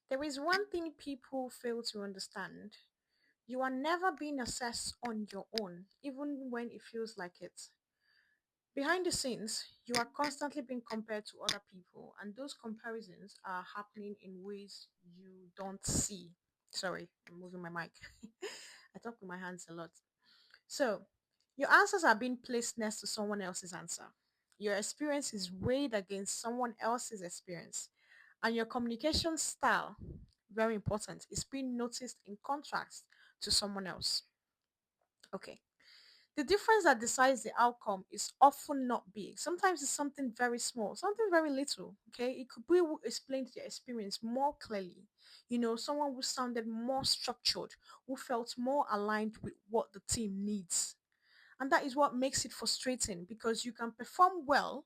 There is one thing people fail to understand. You are never being assessed on your own, even when it feels like it. Behind the scenes, you are constantly being compared to other people, and those comparisons are happening in ways you don't see. Sorry, I'm moving my mic. I talk with my hands a lot. So, your answers are being placed next to someone else's answer. Your experience is weighed against someone else's experience. And your communication style, very important, is being noticed in contrast to someone else. Okay. The difference that decides the outcome is often not big. Sometimes it's something very small, something very little. Okay. It could be who explained their experience more clearly. Someone who sounded more structured, who felt more aligned with what the team needs. And that is what makes it frustrating because you can perform well,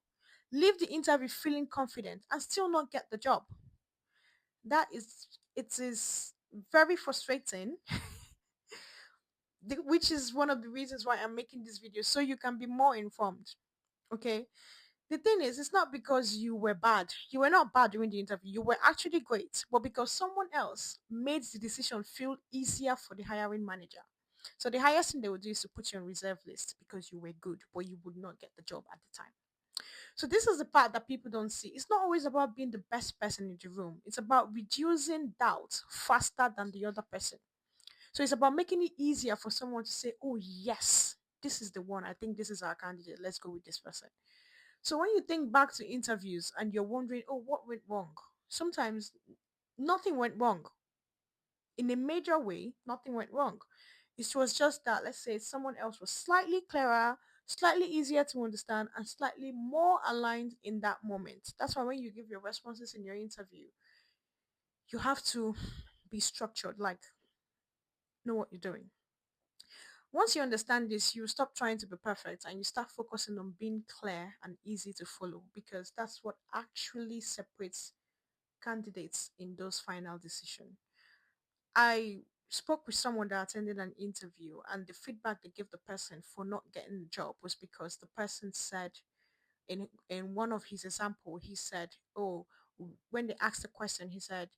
leave the interview feeling confident, and still not get the job. It is very frustrating, which is one of the reasons why I'm making this video so you can be more informed. Okay. The thing is, it's not because you were bad. You were not bad during the interview. You were actually great, but because someone else made the decision feel easier for the hiring manager. So the highest thing they would do is to put you on reserve list because you were good, but you would not get the job at the time. So this is the part that people don't see. It's not always about being the best person in the room. It's about reducing doubt faster than the other person. So it's about making it easier for someone to say, "Oh yes, this is the one. I think this is our candidate. Let's go with this person." So when you think back to interviews and you're wondering, "Oh, what went wrong?" Sometimes nothing went wrong. In a major way, nothing went wrong. It was just that, let's say, someone else was slightly clearer, slightly easier to understand, and slightly more aligned in that moment. That's why when you give your responses in your interview, you have to be structured, like know what you're doing. Once you understand this, you stop trying to be perfect and you start focusing on being clear and easy to follow because that's what actually separates candidates in those final decisions. I spoke with someone that attended an interview, and the feedback they gave the person for not getting the job was because the person said in one of his example, he said, "Oh, when they asked the question, he said."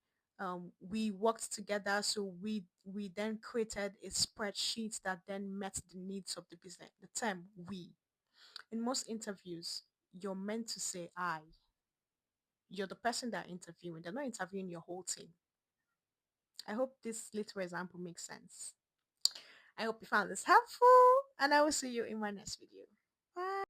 We worked together, so we then created a spreadsheet that then met the needs of the business. The term "we" in most interviews, you're meant to say "I." You're the person that interviewing. They're not interviewing your whole team. I hope this little example makes sense. I hope you found this helpful, and I will see you in my next video. Bye.